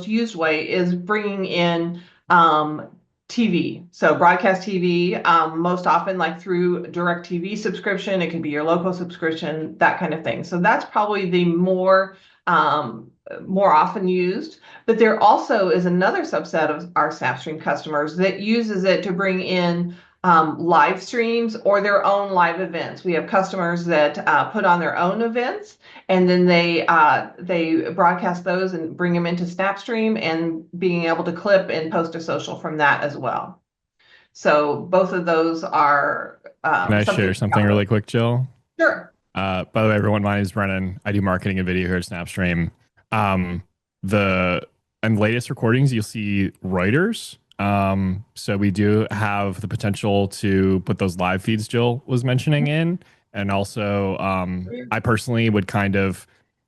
most used way is bringing in TV. So broadcast TV, most often like through direct TV subscription, it could be your local subscription, that kind of thing. So that's probably the more often used. But there also is another subset of our SnapStream customers that uses it to bring in live streams or their own live events. We have customers that put on their own events, and then they broadcast those and bring them into SnapStream, and being able to clip and post to social from that as well. So both of those are Can I something share to look something out really for. quick, Jill? Sure. By the way, everyone, my name is Brennan. I do marketing and video here at SnapStream. Um, the and latest recordings, you'll see Reuters. So we do have the potential to put those live feeds Jill was mentioning in, and also I personally would kind of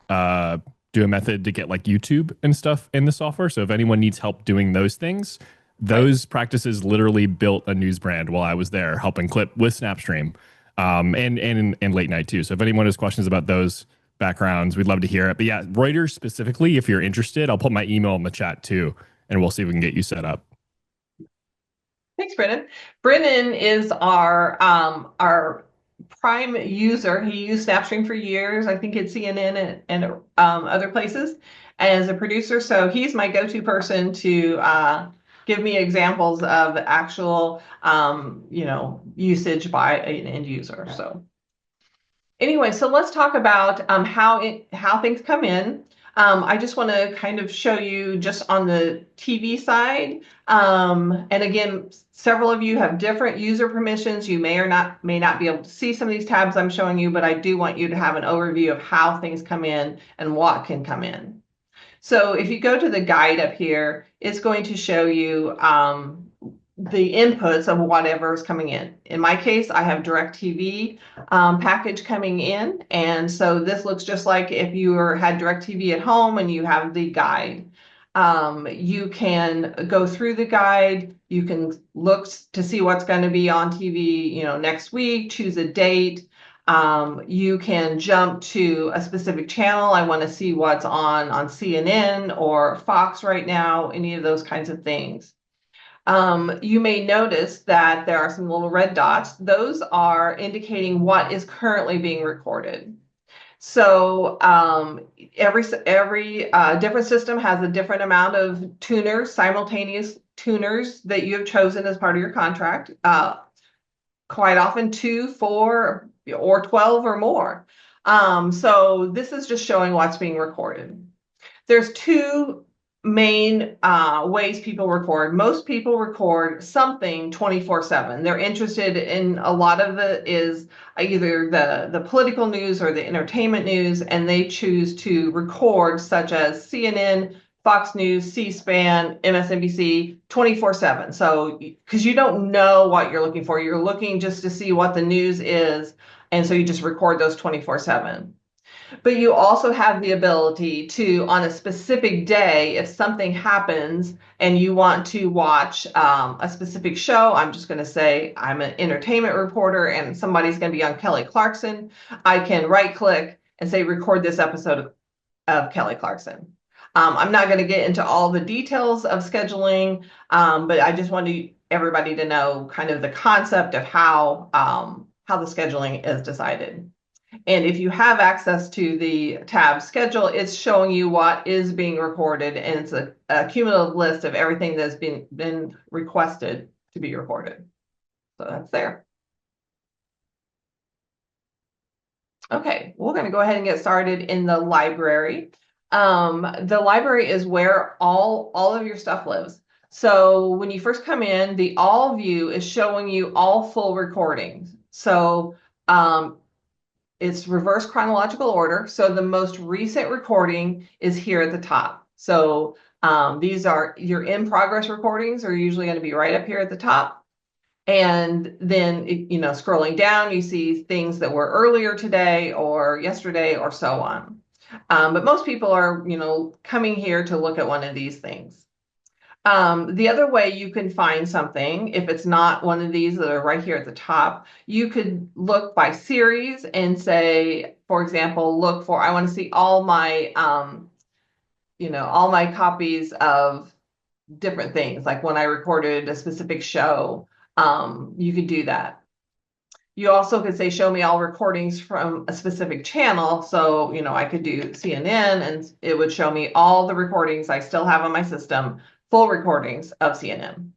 uh, do a method to get like YouTube and stuff in the software. So if anyone needs help doing those things, Right. those practices literally built a news brand while I was there helping clip with SnapStream, and late night too. So if anyone has questions about those backgrounds, we'd love to hear it. But yeah, Reuters specifically, if you're interested, I'll put my email in the chat too, and we'll see if we can get you set up. Thanks, Brennan. Brennan is our prime user. He used SnapStream for years, I think at CNN and other places as a producer. So he's my go-to person to give me examples of actual usage by an end user. So anyway, so let's talk about how things come in. I just want to kind of show you just on the TV side. And again, several of you have different user permissions. You may not be able to see some of these tabs I'm showing you, but I do want you to have an overview of how things come in and what can come in. So if you go to the guide up here, it's going to show you the inputs of whatever is coming in. In my case, I have DirecTV package coming in. And so this looks just like if you had DirecTV at home and you have the guide. You can go through the guide. You can look to see what's going to be on TV, next week, choose a date. You can jump to a specific channel. I want to see what's on CNN or Fox right now, any of those kinds of things. You may notice that there are some little red dots. Those are indicating what is currently being recorded. So every different system has a different amount of tuners, simultaneous tuners that you have chosen as part of your contract. Quite often 2, 4, or 12 or more. So this is just showing what's being recorded. There's two main ways people record. Most people record something 24/7. They're interested in a lot of it is either the political news or the entertainment news, and they choose to record, such as CNN, Fox News, C-SPAN, MSNBC, 24/7. So because you don't know what you're looking for, you're looking just to see what the news is, and so you just record those 24/7. But you also have the ability to, on a specific day, if something happens and you want to watch a specific show, I'm just going to say I'm an entertainment reporter and somebody's going to be on Kelly Clarkson. I can right click and say record this episode of Kelly Clarkson. I'm not going to get into all the details of scheduling, but I just wanted everybody to know kind of the concept of how the scheduling is decided. And if you have access to the tab schedule, it's showing you what is being recorded, and it's a cumulative list of everything that's been requested to be recorded. So that's there. Okay, we're going to go ahead and get started in the library. The library is where all of your stuff lives. So when you first come in, the all view is showing you all full recordings. So it's reverse chronological order. So the most recent recording is here at the top. So these are your in progress recordings are usually going to be right up here at the top. And then, scrolling down, you see things that were earlier today or yesterday or so on. But most people are, coming here to look at one of these things. The other way you can find something, if it's not one of these that are right here at the top, you could look by series and say, for example, I want to see all my all my copies of different things. Like when I recorded a specific show, you could do that. You also could say, show me all recordings from a specific channel. So, I could do CNN and it would show me all the recordings I still have on my system, full recordings of CNN.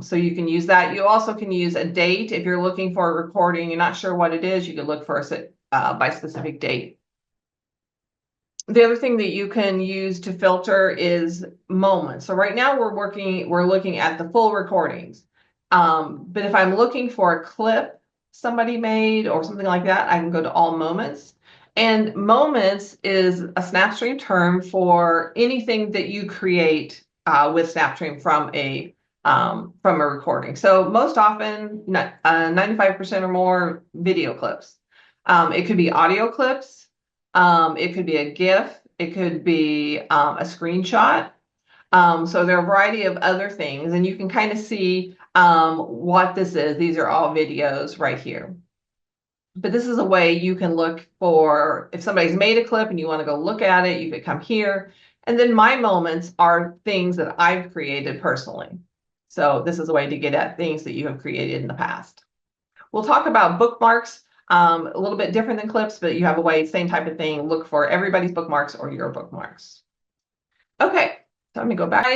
So you can use that. You also can use a date. If you're looking for a recording, you're not sure what it is, you could look for it by specific date. The other thing that you can use to filter is moments. So right now we're looking at the full recordings. But if I'm looking for a clip somebody made or something like that, I can go to all moments. And moments is a SnapStream term for anything that you create with SnapStream from a recording. So most often, 95% or more video clips. It could be audio clips. It could be a GIF. It could be a screenshot. So there are a variety of other things, and you can kind of see what this is. These are all videos right here. But this is a way you can look for, if somebody's made a clip and you want to go look at it, you could come here. And then my moments are things that I've created personally. So this is a way to get at things that you have created in the past. We'll talk about bookmarks, a little bit different than clips, but you have a way, same type of thing, look for everybody's bookmarks or your bookmarks. Okay, so I'm gonna go back.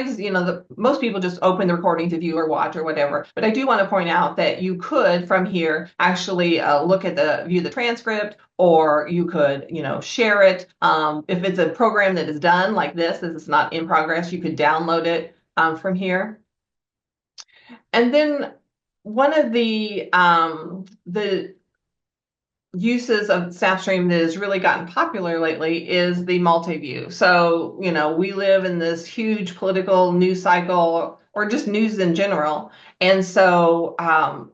Most people just open the recording to view or watch or whatever, but I do want to point out that you could from here actually view the transcript, or you could, share it. If it's a program that is done like this is not in progress, you could download it from here. And then one of the uses of SnapStream that has really gotten popular lately is the multi-view. So, we live in this huge political news cycle, or just news in general. And so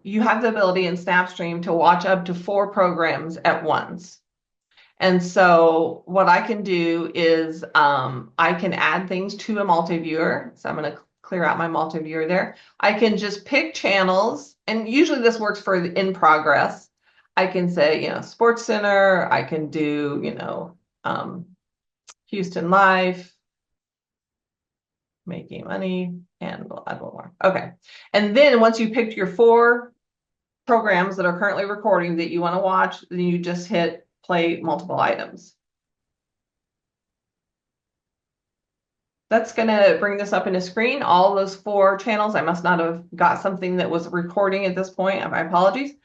you have the ability in SnapStream to watch up to 4 programs at once. And so what I can do is I can add things to a multi-viewer. So I'm going to clear out my multi-viewer there. I can just pick channels, and usually this works for in progress. I can say, Sports Center. I can do, Houston Life, Making Money, and we'll add one more. Okay. And then once you picked your 4 programs that are currently recording that you want to watch, then you just hit play multiple items. That's going to bring this up in a screen, all those 4 channels. I must not have got something that was recording at this point. My apologies.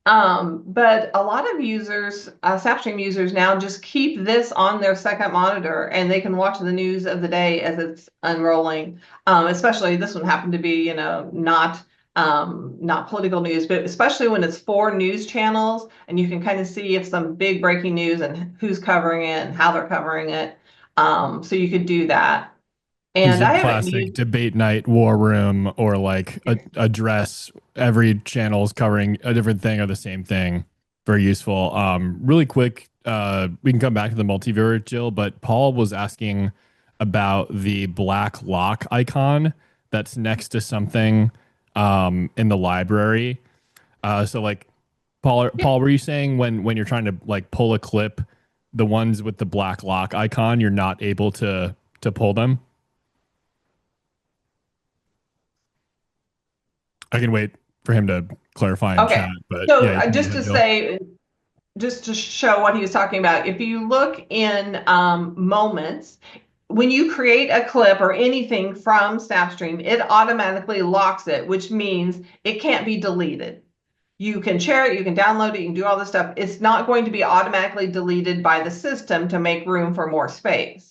But a lot of users, SnapStream users now just keep this on their second monitor, and they can watch the news of the day as it's unrolling. Especially this one happened to be, not political news, but especially when it's 4 news channels, and you can kind of see if some big breaking news and who's covering it and how they're covering it. So you could do that. These And are I haven't classic used. debate night, war room, or like a address. Every channel is covering a different thing or the same thing. Very useful. Really quick, we can come back to the multi-viewer, Jill, but Paul was asking about the black lock icon that's next to something in the library. So like Paul, were you saying when you're trying to like pull a clip, the ones with the black lock icon, you're not able to pull them? I can wait for him to clarify in chat, Okay. but So yeah, you can go just ahead, to Jill. say, just to show what he was talking about, if you look in moments, when you create a clip or anything from SnapStream, it automatically locks it, which means it can't be deleted. You can share it, you can download it, you can do all this stuff. It's not going to be automatically deleted by the system to make room for more space.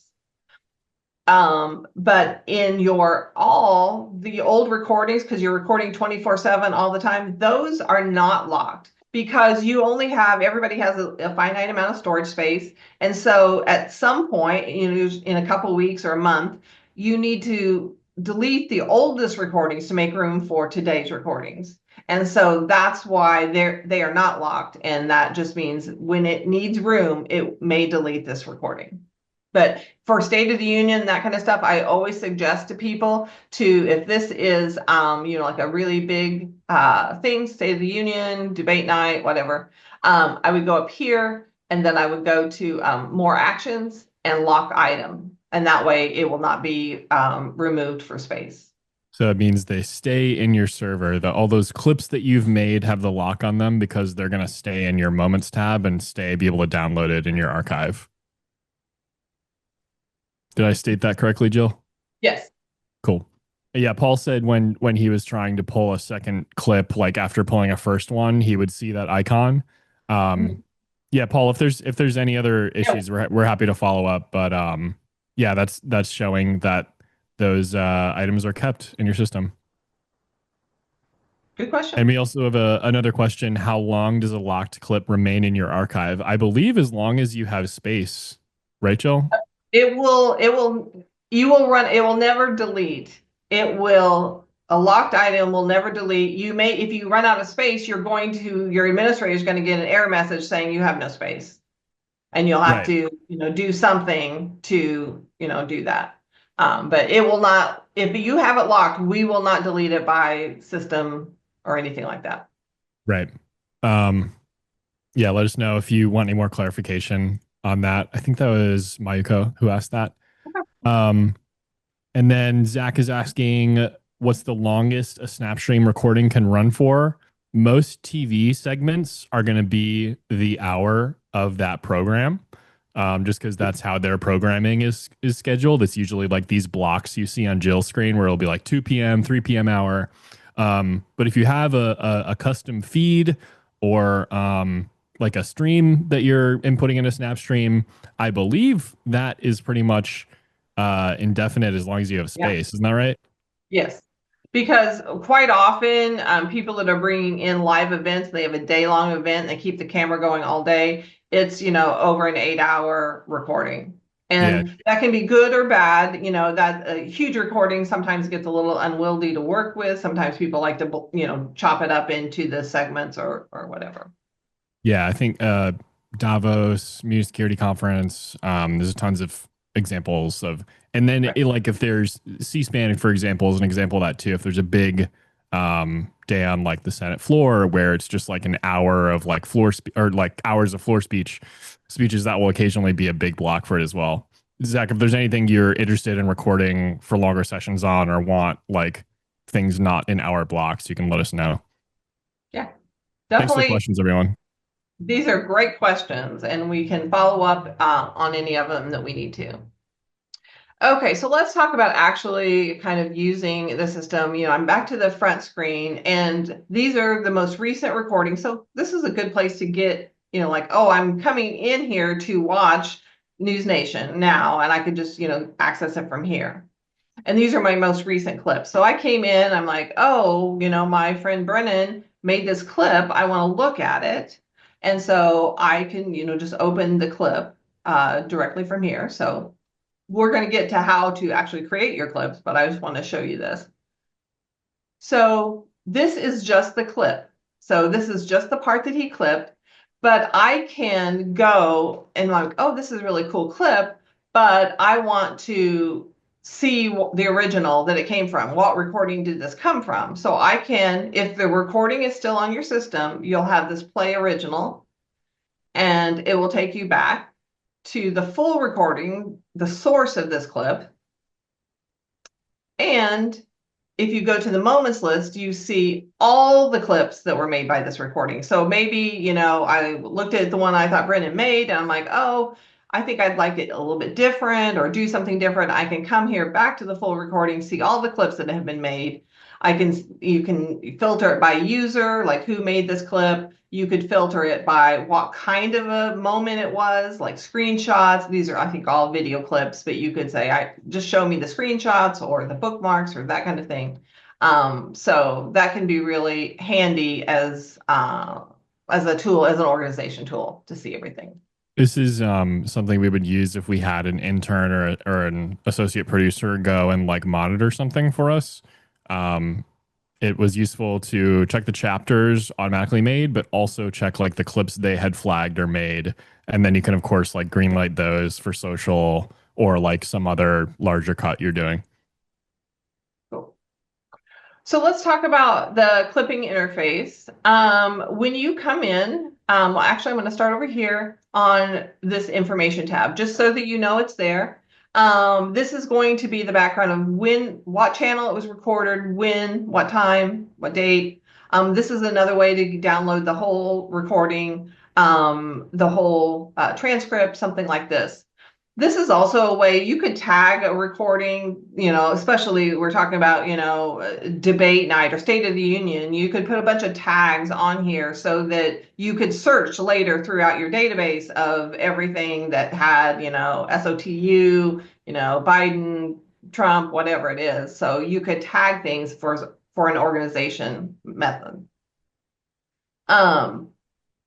But in the old recordings, because you're recording 24/7 all the time, those are not locked because everybody has a finite amount of storage space. And so at some point, in a couple weeks or a month, you need to delete the oldest recordings to make room for today's recordings. And so that's why they are not locked. And that just means when it needs room, it may delete this recording. But for State of the Union, that kind of stuff, I always suggest to people if this is, like a really big thing, State of the Union, debate night, whatever, I would go up here and then I would go to more actions and lock item. And that way it will not be removed for space. So it means they stay in your server. All those clips that you've made have the lock on them because they're going to stay in your Moments tab and be able to download it in your archive. Did I state that correctly, Jill? Yes. Cool. Yeah, Paul said when he was trying to pull a second clip, like after pulling a first one, he would see that icon. Um, Mhm. yeah, Paul, if there's any other Yeah, issues, we're happy to follow up. But yeah, that's showing that those items are kept in your system. good And question. we also have another question. How long does a locked clip remain in your archive? I believe as long as you have space, Rachel? You will run, it will never delete. A locked item will never delete. If you run out of space, your administrator is going to get an error message saying you have no space. And you'll have Right. to, do something to, do that. But it will not, if you have it locked, we will not delete it by system or anything like that. Right. Um, yeah, let us know if you want any more clarification on that. I think that was Mayuko who asked that. Um, and then Zach is asking, what's the longest a SnapStream recording can run for? Most TV segments are going to be the hour of that program, just because that's how their programming is scheduled. It's usually like these blocks you see on Jill's screen where it'll be like 2 p.m., 3 p.m. hour. But if you have a custom feed or like a stream that you're inputting in a SnapStream, I believe that is pretty much indefinite as long as you have Yeah. space. Isn't that right? Yes, because quite often, people that are bringing in live events, they have a day-long event, they keep the camera going all day. It's, over an 8-hour recording. Yeah. And that can be good or bad, that a huge recording sometimes gets a little unwieldy to work with. Sometimes people like to, chop it up into the segments or whatever. Yeah, I think Davos Media Security Conference. There's tons of examples of, and then Right. like if there's C-SPAN, for example, is an example of that too. If there's a big day on like the Senate floor where it's just like an hour of like or like hours of floor speeches, that will occasionally be a big block for it as well. Zach, if there's anything you're interested in recording for longer sessions on or want like things not in hour blocks, you can let us know. Yeah, Thanks for the definitely. questions, everyone. These are great questions, and we can follow up on any of them that we need to. Okay, so let's talk about actually kind of using the system. I'm back to the front screen, and these are the most recent recordings. So this is a good place to get, like, oh, I'm coming in here to watch News Nation now, and I could just, access it from here. And these are my most recent clips. So I came in, I'm like, oh, my friend Brennan made this clip. I want to look at it. And so I can, just open the clip directly from here. So we're going to get to how to actually create your clips, but I just want to show you this. So this is just the clip. So this is just the part that he clipped, but I can go and like, oh, this is a really cool clip, but I want to see the original that it came from. What recording did this come from? So I can, if the recording is still on your system, you'll have this play original and it will take you back to the full recording, the source of this clip. And if you go to the moments list, you see all the clips that were made by this recording. So maybe, I looked at the one I thought Brennan made and I'm like, oh, I think I'd like it a little bit different or do something different. I can come here back to the full recording, see all the clips that have been made. You can filter it by user, like who made this clip. You could filter it by what kind of a moment it was, like screenshots. These are, I think, all video clips, but you could say, I just show me the screenshots or the bookmarks or that kind of thing. So that can be really handy as a tool, as an organization tool to see everything. This is something we would use if we had an intern or an associate producer go and like monitor something for us. Um, it was useful to check the chapters automatically made, but also check like the clips they had flagged or made. And then you can, of course, like greenlight those for social or like some other larger cut you're doing. Cool. So let's talk about the clipping interface. When you come in, well, actually, I'm going to start over here on this information tab, just so that you know it's there. This is going to be the background of what channel it was recorded, when, what time, what date. This is another way to download the whole recording, the whole transcript, something like this. This is also a way you could tag a recording, especially we're talking about, debate night or State of the Union. You could put a bunch of tags on here so that you could search later throughout your database of everything that had, SOTU, Biden, Trump, whatever it is. So you could tag things for an organization method.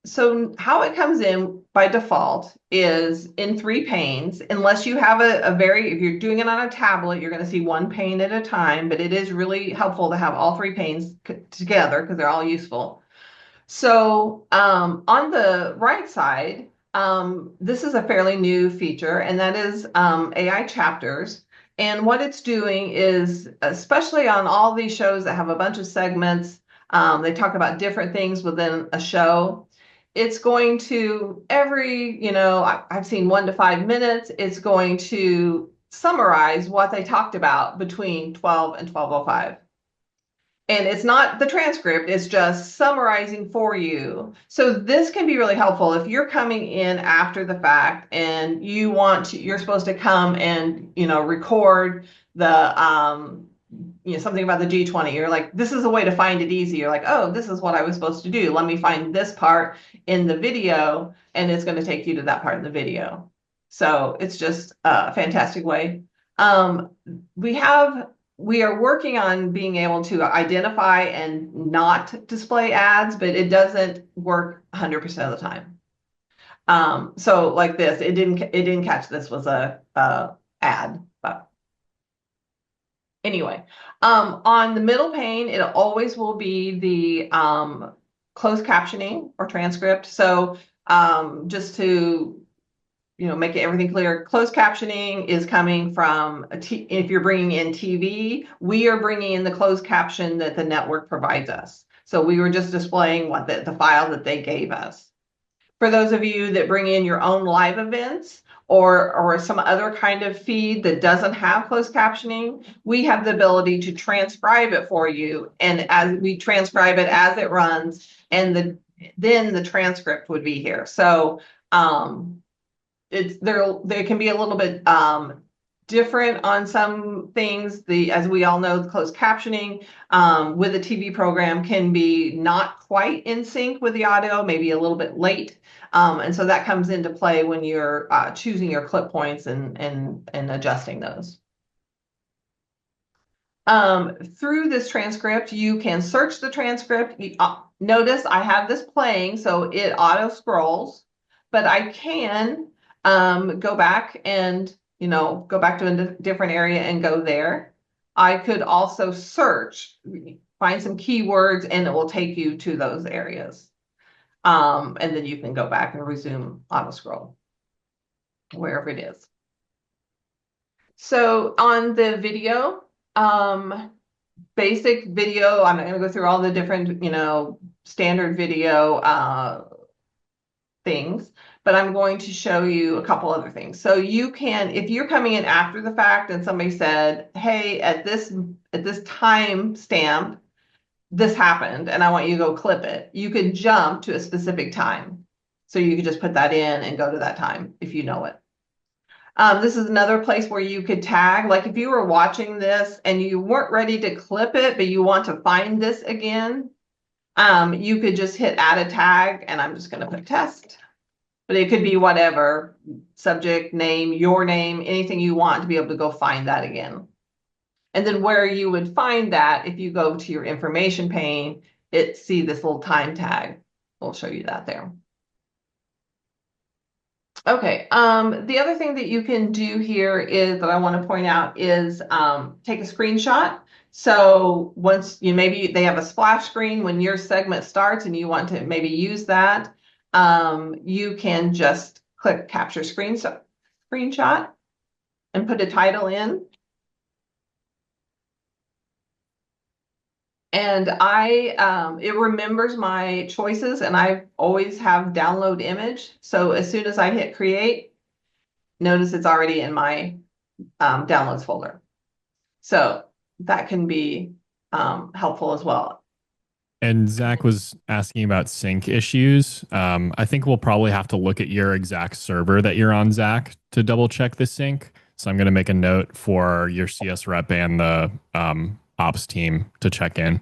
So how it comes in by default is in 3 panes, unless you have if you're doing it on a tablet, you're going to see one pane at a time, but it is really helpful to have all 3 panes together because they're all useful. So on the right side, this is a fairly new feature, and that is AI chapters. And what it's doing is, especially on all these shows that have a bunch of segments, they talk about different things within a show. It's going to I've seen 1 to 5 minutes. It's going to summarize what they talked about between 12 and 12:05. And it's not the transcript, it's just summarizing for you. So this can be really helpful if you're coming in after the fact and you're supposed to come and, record the, something about the G20. You're like, this is a way to find it easy. You're like, oh, this is what I was supposed to do. Let me find this part in the video, and it's going to take you to that part in the video. So it's just a fantastic way. We are working on being able to identify and not display ads, but it doesn't work 100% of the time. So like this, it didn't catch this was a ad, but anyway, on the middle pane, it always will be the closed captioning or transcript. So just to make everything clear, closed captioning is coming from if you're bringing in TV, we are bringing in the closed caption that the network provides us. So we were just displaying what the file that they gave us. For those of you that bring in your own live events or some other kind of feed that doesn't have closed captioning, we have the ability to transcribe it for you. And as we transcribe it as it runs, and then the transcript would be here. So they can be a little bit different on some things. As we all know, the closed captioning with a TV program can be not quite in sync with the audio, maybe a little bit late. And so that comes into play when you're choosing your clip points and adjusting those. Through this transcript, you can search the transcript. Notice I have this playing, so it auto scrolls, but I can go back and, go back to a different area and go there. I could also search, find some keywords, and it will take you to those areas. And then you can go back and resume auto scroll wherever it is. So on the video, basic video, I'm not going to go through all the different, standard video things, but I'm going to show you a couple other things. So you can, if you're coming in after the fact and somebody said, hey, at this time stamp, this happened and I want you to go clip it, you could jump to a specific time. So you could just put that in and go to that time if you know it. This is another place where you could tag, like if you were watching this and you weren't ready to clip it, but you want to find this again, you could just hit add a tag, and I'm just going to put test. But it could be whatever, subject, name, your name, anything you want to be able to go find that again. And then where you would find that, if you go to your information pane, see this little time tag. We'll show you that there. Okay, the other thing that you can do here is that I want to point out is take a screenshot. So once maybe they have a splash screen when your segment starts and you want to maybe use that, you can just click capture screenshot and put a title in. And it remembers my choices, and I always have download image. So as soon as I hit create, notice it's already in my downloads folder. So that can be helpful as well. And Zach was asking about sync issues. I think we'll probably have to look at your exact server that you're on, Zach, to double check the sync. So I'm going to make a note for your CS rep and the ops team to check in.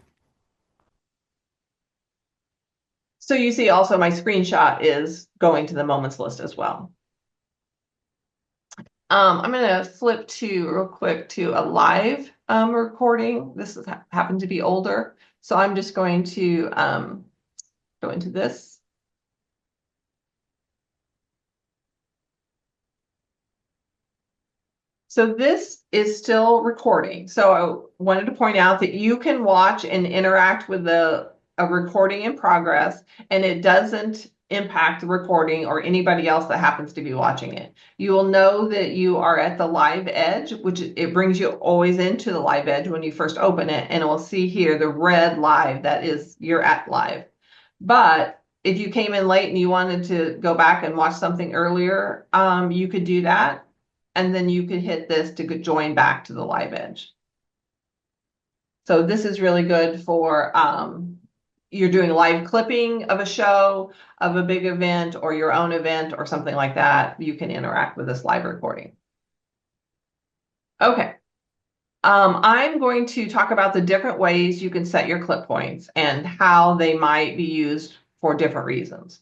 So you see also my screenshot is going to the moments list as well. I'm going to flip to real quick to a live recording. This is, happened to be older. So I'm just going to go into this. So this is still recording. So I wanted to point out that you can watch and interact with a recording in progress, and it doesn't impact the recording or anybody else that happens to be watching it. You will know that you are at the live edge, which it brings you always into the live edge when you first open it, and it will see here the red live, that is you're at live. But if you came in late and you wanted to go back and watch something earlier, you could do that. And then you could hit this to join back to the live edge. So this is really good for you're doing live clipping of a show, of a big event, or your own event, or something like that. You can interact with this live recording. Okay. I'm going to talk about the different ways you can set your clip points and how they might be used for different reasons.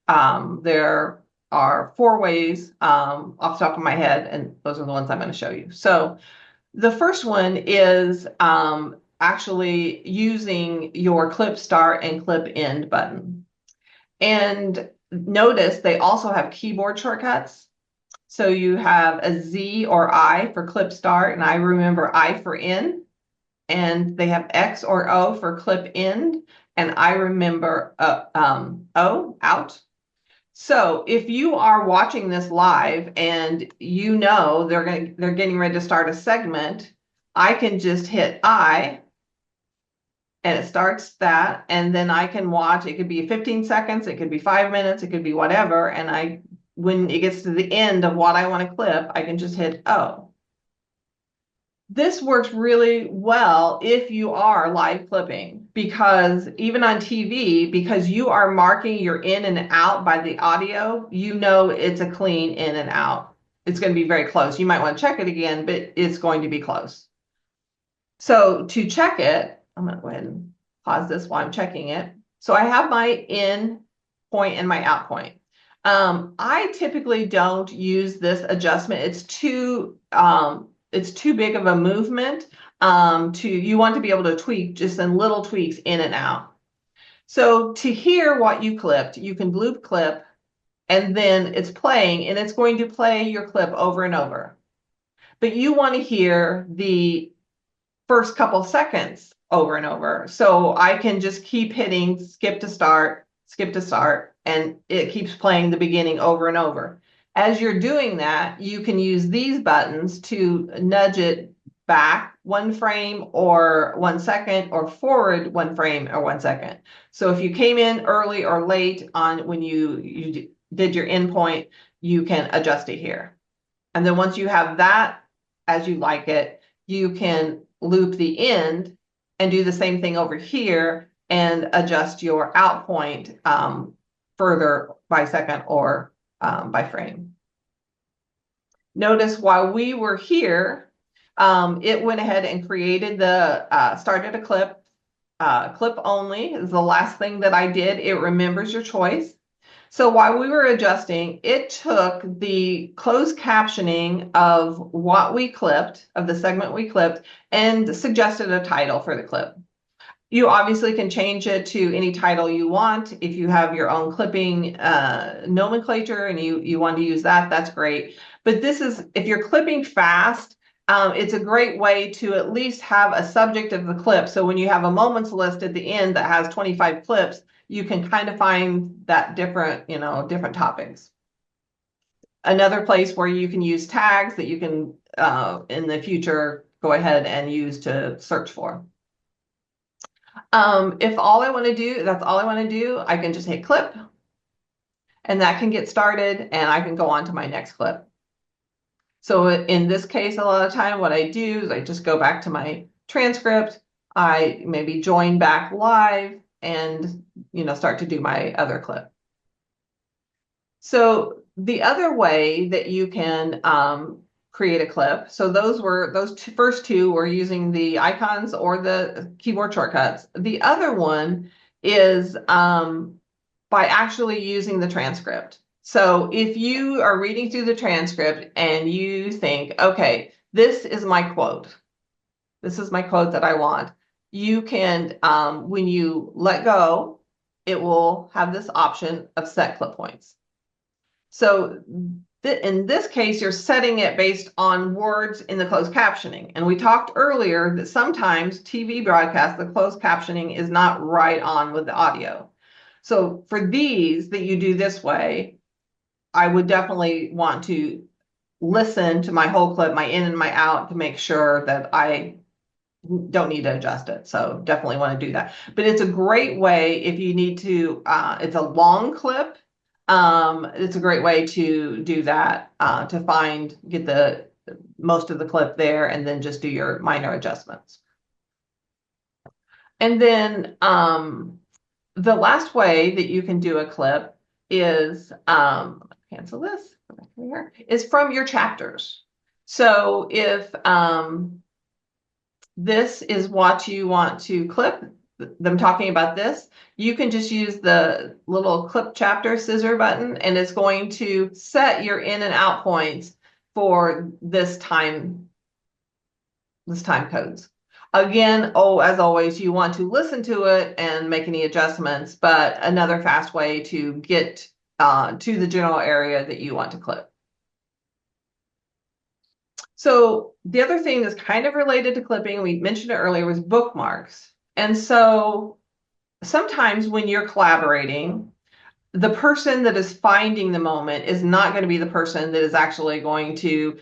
There are 4 ways off the top of my head, and those are the ones I'm going to show you. So the first one is actually using your clip start and clip end button. And notice they also have keyboard shortcuts. So you have a Z or I for clip start, and I remember I for in. And they have X or O for clip end, and I remember O, out. So if you are watching this live and you know they're getting ready to start a segment, I can just hit I and it starts that, and then I can watch. It could be 15 seconds, it could be 5 minutes, it could be whatever, and when it gets to the end of what I want to clip, I can just hit O. This works really well if you are live clipping, because even on TV, because you are marking your in and out by the audio, you know it's a clean in and out. It's going to be very close. You might want to check it again, but it's going to be close. So to check it, I'm going to go ahead and pause this while I'm checking it. So I have my in point and my out point. I typically don't use this adjustment. It's too big of a movement. You want to be able to tweak just in little tweaks in and out. So to hear what you clipped, you can loop clip, and then it's playing, and it's going to play your clip over and over. But you want to hear the first couple seconds over and over. So I can just keep hitting skip to start, and it keeps playing the beginning over and over. As you're doing that, you can use these buttons to nudge it back 1 frame or 1 second, or forward 1 frame or 1 second. So if you came in early or late on when you did your endpoint, you can adjust it here. And then once you have that as you like it, you can loop the end and do the same thing over here and adjust your out point further by second or by frame. Notice while we were here, it went ahead and created started a clip. Clip only is the last thing that I did. It remembers your choice. So while we were adjusting, it took the closed captioning of what we clipped, of the segment we clipped, and suggested a title for the clip. You obviously can change it to any title you want. If you have your own clipping nomenclature and you want to use that, that's great. But this is, if you're clipping fast, it's a great way to at least have a subject of the clip. So when you have a moments list at the end that has 25 clips, you can kind of find that different topics. Another place where you can use tags that you can, in the future, go ahead and use to search for. If all I want to do, that's all I want to do, I can just hit clip, and that can get started, and I can go on to my next clip. So in this case, a lot of time what I do is I just go back to my transcript. I maybe join back live and, start to do my other clip. So the other way that you can create a clip, so those first two were using the icons or the keyboard shortcuts. The other one is by actually using the transcript. So if you are reading through the transcript and you think, okay, this is my quote. This is my quote that I want. You can, when you let go, it will have this option of set clip points. So in this case, you're setting it based on words in the closed captioning. And we talked earlier that sometimes TV broadcasts, the closed captioning is not right on with the audio. So for these that you do this way, I would definitely want to listen to my whole clip, my in and my out, to make sure that I don't need to adjust it. So definitely want to do that. But it's a great way if you need to, it's a long clip. It's a great way to do that, to get the most of the clip there and then just do your minor adjustments. And then the last way that you can do a clip is, cancel this, go back here, is from your chapters. So if this is what you want to clip, them talking about this, you can just use the little clip chapter scissor button and it's going to set your in and out points for this time codes. Again, as always, you want to listen to it and make any adjustments, but another fast way to get to the general area that you want to clip. So the other thing that's kind of related to clipping, we mentioned it earlier, was bookmarks. And so sometimes when you're collaborating, the person that is finding the moment is not going to be the person that is actually going to,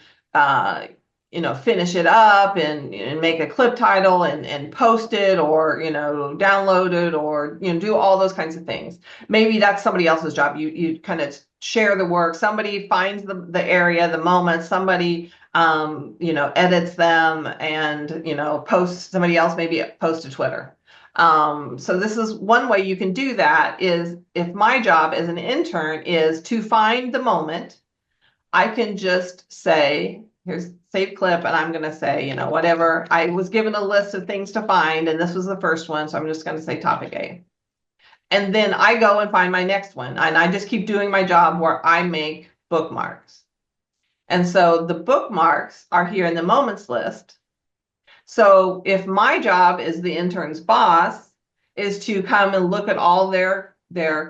finish it up and make a clip title and post it or, download it or, do all those kinds of things. Maybe that's somebody else's job. You kind of share the work. Somebody finds the area, the moment, somebody, edits them and, posts, somebody else maybe posts to Twitter. So this is one way you can do that is if my job as an intern is to find the moment, I can just say, here's save clip, and I'm going to say, whatever. I was given a list of things to find, and this was the first one, so I'm just going to say topic A. And then I go and find my next one, and I just keep doing my job where I make bookmarks. And so the bookmarks are here in the moments list. So if my job as the intern's boss is to come and look at all their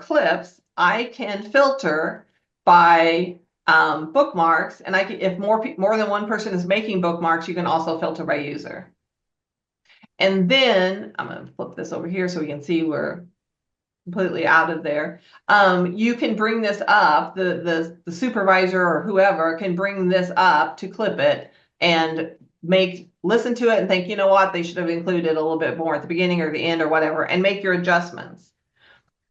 clips, I can filter by bookmarks, and I can, if more than one person is making bookmarks, you can also filter by user. And then I'm going to flip this over here so we can see we're completely out of there. You can bring this up, the supervisor or whoever can bring this up to clip it and listen to it and think, you know what, they should have included a little bit more at the beginning or the end or whatever, and make your adjustments.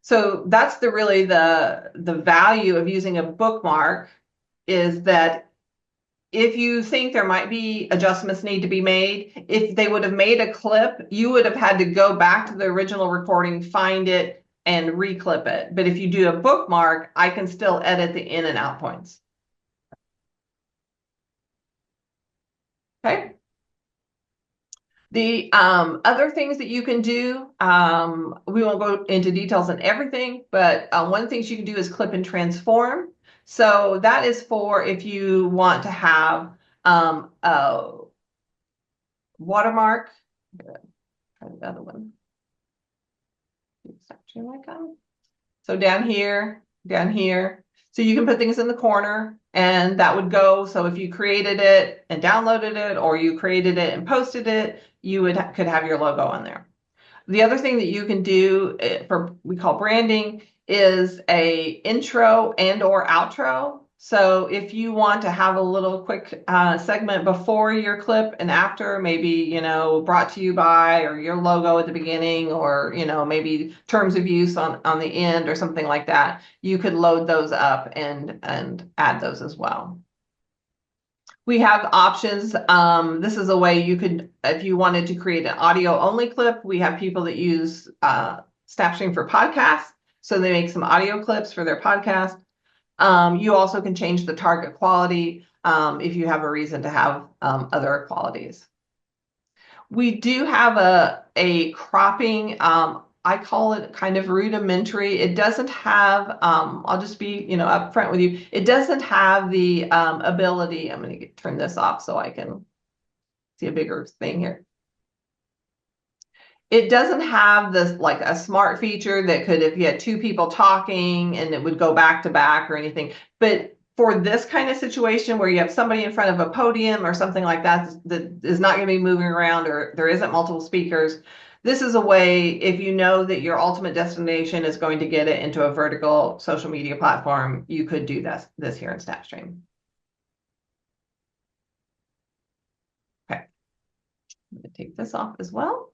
So that's really the value of using a bookmark, is that if you think there might be adjustments need to be made, if they would have made a clip, you would have had to go back to the original recording, find it, and reclip it. But if you do a bookmark, I can still edit the in and out points. Okay. The other things that you can do, we won't go into details on everything, but one of the things you can do is clip and transform. So that is for if you want to have a watermark. Try the other one. So down here. So you can put things in the corner and that would go. So if you created it and downloaded it, or you created it and posted it, you could have your logo on there. The other thing that you can do we call branding is a intro and or outro. So if you want to have a little quick segment before your clip and after, maybe, brought to you by, or your logo at the beginning, or, maybe terms of use on the end or something like that, you could load those up and add those as well. We have options. This is a way you could, if you wanted to create an audio only clip, we have people that use SnapStream for podcasts. So they make some audio clips for their podcast. You also can change the target quality if you have a reason to have other qualities. We do have a cropping. I call it kind of rudimentary. It doesn't have, I'll just be, upfront with you. It doesn't have the ability. I'm going to turn this off so I can see a bigger thing here. It doesn't have this like a smart feature that could, if you had two people talking and it would go back to back or anything. But for this kind of situation where you have somebody in front of a podium or something like that that is not going to be moving around, or there isn't multiple speakers, this is a way, if you know that your ultimate destination is going to get it into a vertical social media platform, you could do this here in SnapStream. Okay, I'm going to take this off as well.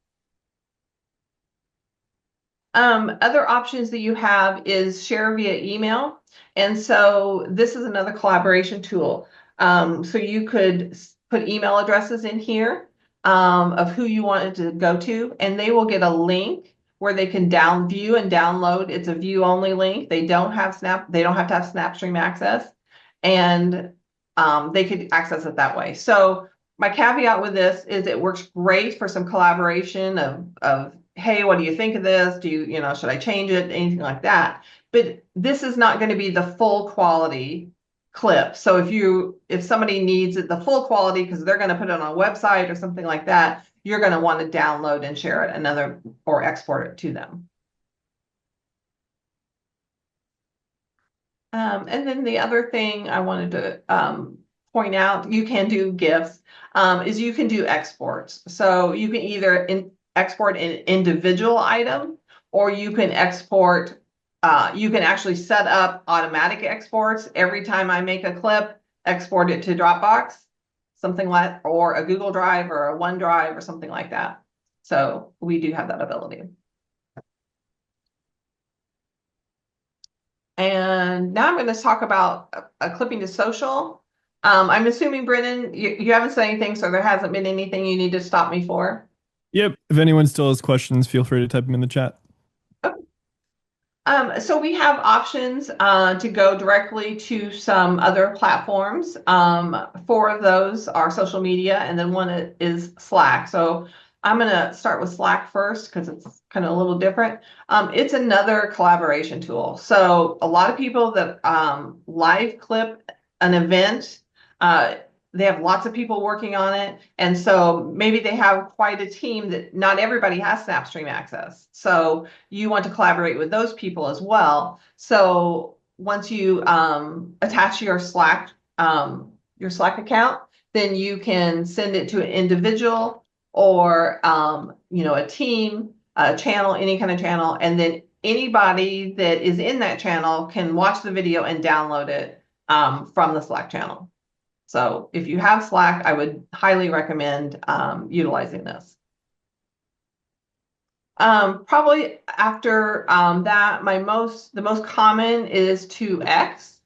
Other options that you have is share via email. And so this is another collaboration tool. So you could put email addresses in here of who you wanted to go to, and they will get a link where they can view and download. It's a view only link. They don't have they don't have to have SnapStream access, and they could access it that way. So my caveat with this is it works great for some collaboration of hey, what do you think of this? Do you know, should I change it? Anything like that. But this is not going to be the full quality clip. So if somebody needs it the full quality because they're going to put it on a website or something like that, you're going to want to download and share it or export it to them. And then the other thing I wanted to point out, you can do GIFs, is you can do exports. So you can either export an individual item, or you can export, you can actually set up automatic exports. Every time I make a clip, export it to Dropbox, something like, or a Google Drive or a OneDrive or something like that. So we do have that ability. And now I'm going to talk about clipping to social. I'm assuming, Brennan, you haven't said anything, so there hasn't been anything you need to stop me for. Yep. If anyone still has questions, feel free to type them in the chat. So we have options to go directly to some other platforms. Four of those are social media, and then one is Slack. So I'm going to start with Slack first because it's kind of a little different. It's another collaboration tool. So a lot of people that live clip an event, they have lots of people working on it. And so maybe they have quite a team that not everybody has SnapStream access. So you want to collaborate with those people as well. So once you attach your Slack account, then you can send it to an individual or a team, a channel, any kind of channel, and then anybody that is in that channel can watch the video and download it from the Slack channel. So if you have Slack, I would highly recommend utilizing this. Probably after that, the most common is to X.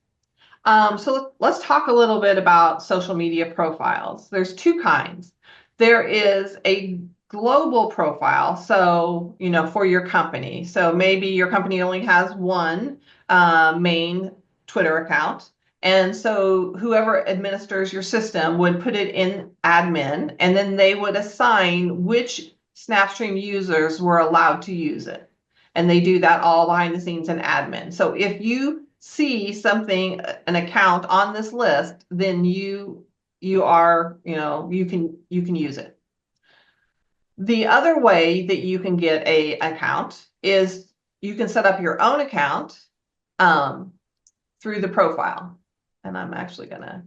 So let's talk a little bit about social media profiles. There's two kinds. There is a global profile, so for your company. So maybe your company only has one main Twitter account. And so whoever administers your system would put it in admin, and then they would assign which SnapStream users were allowed to use it. And they do that all behind the scenes in admin. So if you see something, an account on this list, then you can use it. The other way that you can get a account is you can set up your own account through the profile. And I'm actually going to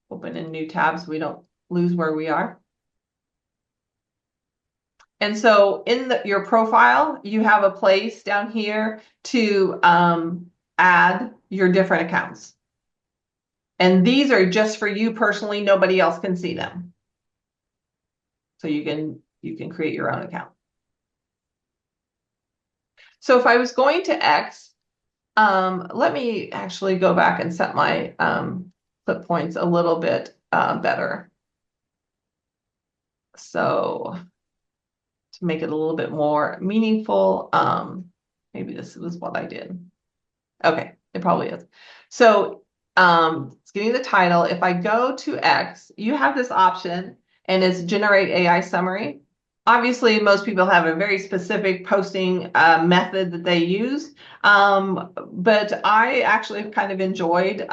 open a new tab so we don't lose where we are. And so in your profile, you have a place down here to add your different accounts. And these are just for you personally. Nobody else can see them. So you can create your own account. So if I was going to X, let me actually go back and set my clip points a little bit better. So to make it a little bit more meaningful, maybe this was what I did. Okay, it probably is. So it's getting the title. If I go to X, you have this option and it's generate AI summary. Obviously, most people have a very specific posting method that they use. But I actually kind of enjoyed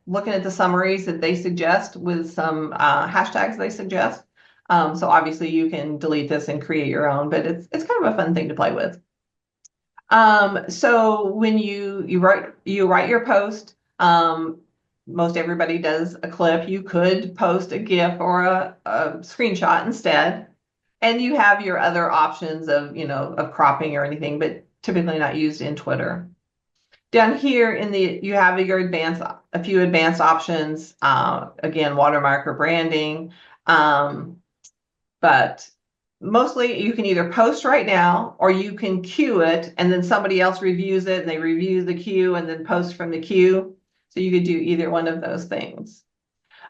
looking at the summaries that they suggest with some hashtags they suggest. So obviously you can delete this and create your own, but it's kind of a fun thing to play with. So when you write your post, most everybody does a clip. You could post a GIF or a screenshot instead, and you have your other options of of cropping or anything, but typically not used in Twitter. Down here you have a few advanced options. Again, watermark or branding. But mostly you can either post right now or you can queue it and then somebody else reviews it and they review the queue and then post from the queue. So you could do either one of those things.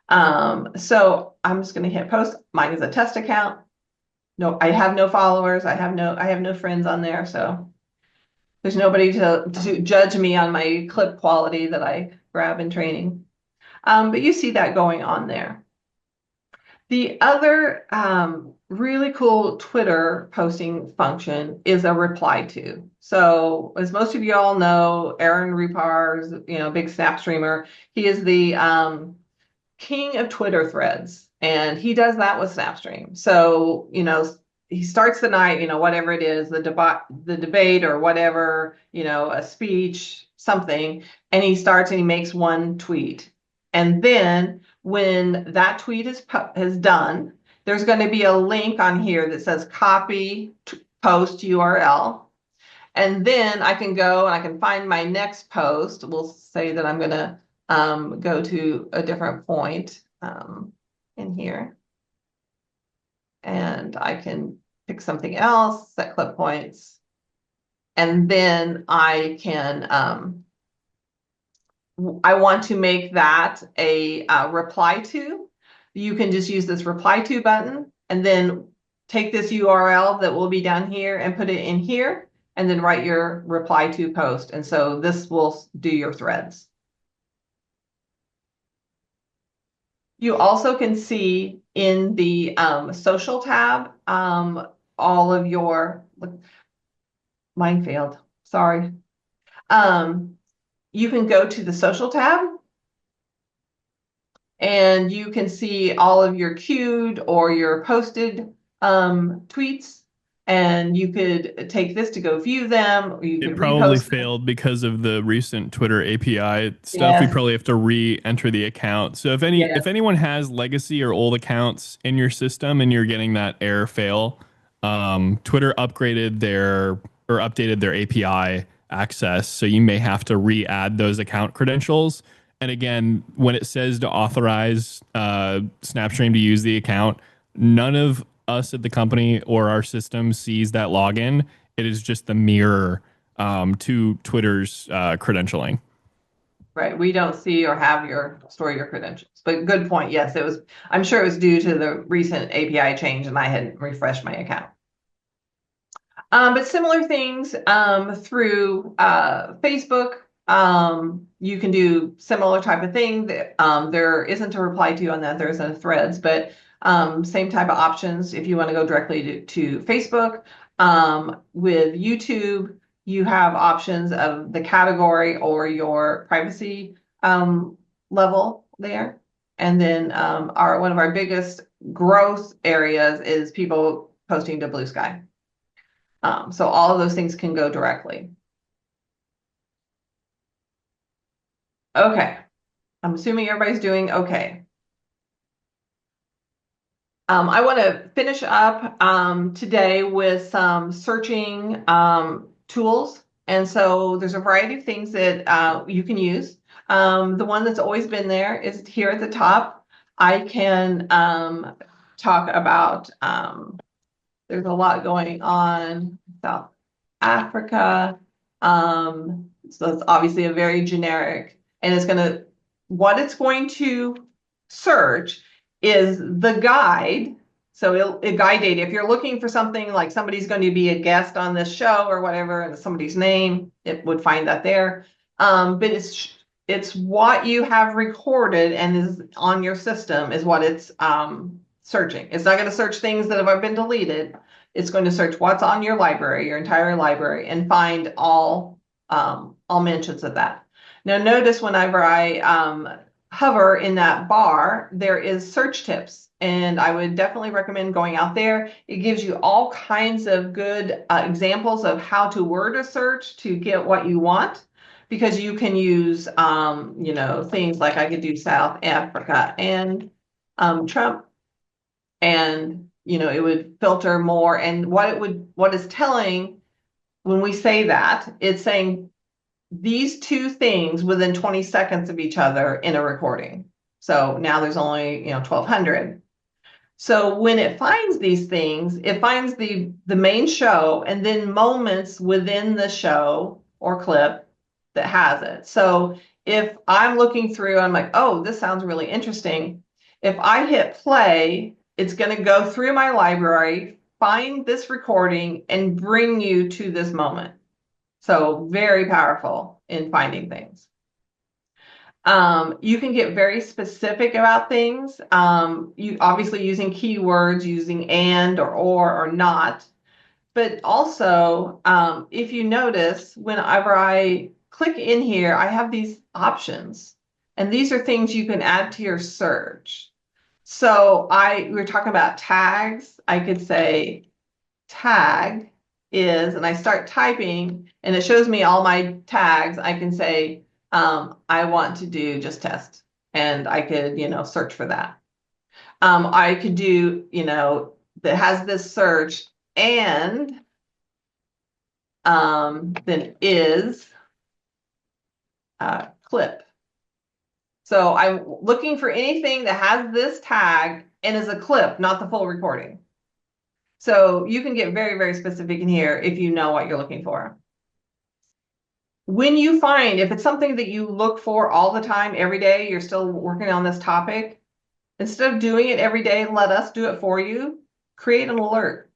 So I'm just going to hit post. Mine is a test account. No, I have no followers. I have no friends on there. So there's nobody to judge me on my clip quality that I grab in training. But you see that going on there. The other really cool Twitter posting function is a reply to. So as most of you all know, Aaron Rupar is, big Snap streamer. He is the king of Twitter threads, and he does that with SnapStream. So, he starts the night, whatever it is, the debate or whatever, a speech, something, and he makes one tweet. And then when that tweet is done, there's going to be a link on here that says copy post URL. And then I can go and I can find my next post. We'll say that I'm going to go to a different point in here. And I can pick something else, set clip points. And then I can, I want to make that a reply to. You can just use this reply to button and then take this URL that will be down here and put it in here and then write your reply to post. And so this will do your threads. You also can see in the social tab all of your, mine failed, sorry. You can go to the social tab and you can see all of your queued or your posted tweets. And you could take this to go view them, or you could It probably repost them. failed because of the recent Twitter API stuff. Yes. We probably have to re-enter the account. So Yes. if anyone has legacy or old accounts in your system and you're getting that error fail, Twitter updated their API access, so you may have to re-add those account credentials. And again, when it says to authorize SnapStream to use the account, none of us at the company or our system sees that login. It is just the mirror to Twitter's credentialing. Right. We don't see or have store your credentials. But good point. Yes, I'm sure it was due to the recent API change and I hadn't refreshed my account. But similar things through Facebook. You can do similar type of thing. There isn't a reply to on that. There isn't a threads, but same type of options if you want to go directly to Facebook. With YouTube, you have options of the category or your privacy level there. And then one of our biggest growth areas is people posting to Blue Sky. So all of those things can go directly. Okay. I'm assuming everybody's doing okay. I want to finish up today with some searching tools. And so there's a variety of things that you can use. The one that's always been there is here at the top. I can talk about, there's a lot going on South Africa. So it's obviously a very generic, and what it's going to search is the guide. So it guide data. If you're looking for something like somebody's going to be a guest on this show or whatever, and somebody's name, it would find that there. But it's what you have recorded and is on your system is what it's searching. It's not going to search things that have been deleted. It's going to search what's on your library, your entire library, and find all mentions of that. Now, notice whenever I hover in that bar, there is search tips. And I would definitely recommend going out there. It gives you all kinds of good examples of how to word a search to get what you want. Because you can use, things like I could do South Africa and Trump, and it would filter more. And what it's telling when we say that, it's saying these two things within 20 seconds of each other in a recording. So now there's only 1,200. So when it finds these things, it finds the main show and then moments within the show or clip that has it. So if I'm looking through, I'm like, oh, this sounds really interesting. If I hit play, it's going to go through my library, find this recording, and bring you to this moment. So very powerful in finding things. You can get very specific about things. You obviously using keywords, using and or not. But also, if you notice, whenever I click in here, I have these options. And these are things you can add to your search. So we were talking about tags. I could say tag is, and I start typing, and it shows me all my tags. I can say, I want to do just test, and I could, search for that. I could do, that has this search and then is clip. So I'm looking for anything that has this tag and is a clip, not the full recording. So you can get very, very specific in here if you know what you're looking for. When you find, if it's something that you look for all the time, every day, you're still working on this topic, instead of doing it every day, let us do it for you. Create an alert.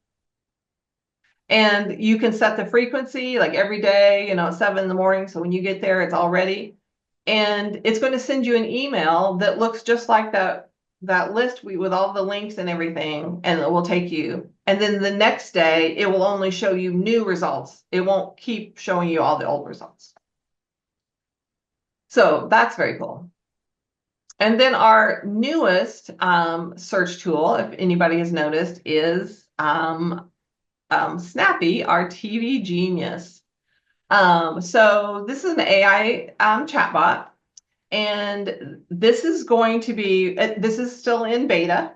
And you can set the frequency like every day, at 7 in the morning. So when you get there, it's all ready. And it's going to send you an email that looks just like that list with all the links and everything, and it will take you. And then the next day, it will only show you new results. It won't keep showing you all the old results. So that's very cool. And then our newest search tool, if anybody has noticed, is Snappy, our TV Genius. So this is an AI chatbot, and this is this is still in beta.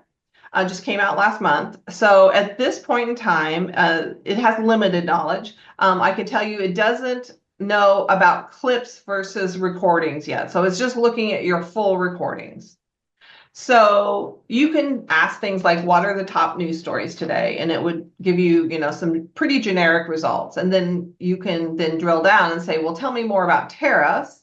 Just came out last month. So at this point in time, it has limited knowledge. I can tell you it doesn't know about clips versus recordings yet. So it's just looking at your full recordings. So you can ask things like, what are the top news stories today? And it would give you, some pretty generic results. And then you can then drill down and say, well, tell me more about tariffs.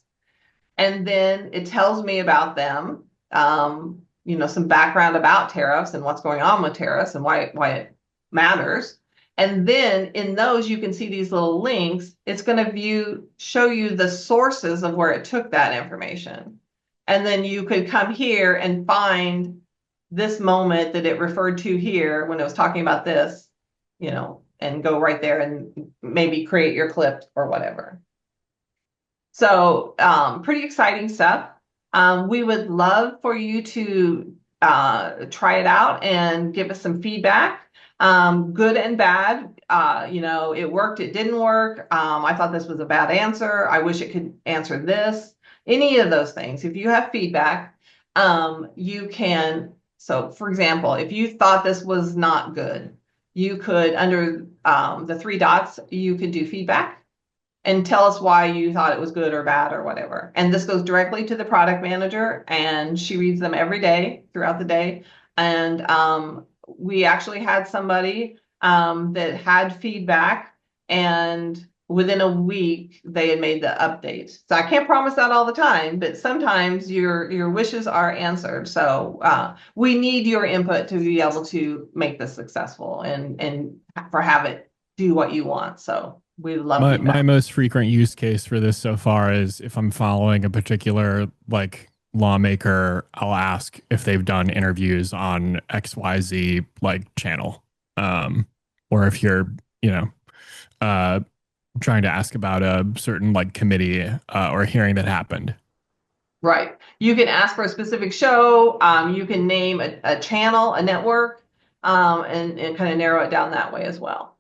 And then it tells me about them, some background about tariffs and what's going on with tariffs and why it matters. And then in those, you can see these little links. It's going to show you the sources of where it took that information. And then you could come here and find this moment that it referred to here when it was talking about this, and go right there and maybe create your clip or whatever. So pretty exciting stuff. We would love for you to try it out and give us some feedback, good and bad. It worked, it didn't work. I thought this was a bad answer. I wish it could answer this. Any of those things. If you have feedback, you can. So for example, if you thought this was not good, you could, under the 3 dots, you could do feedback and tell us why you thought it was good or bad or whatever. And this goes directly to the product manager, and she reads them every day throughout the day. And we actually had somebody that had feedback, and within a week they had made the update. So I can't promise that all the time, but sometimes your wishes are answered. So we need your input to be able to make this successful and for have it do what you want. So we love My feedback. most frequent use case for this so far is if I'm following a particular like lawmaker, I'll ask if they've done interviews on XYZ like channel. Or if you're, you know, uh trying to ask about a certain like committee or hearing that happened. Right. You can ask for a specific show. You can name a channel, a network, and kind of narrow it down that way as well.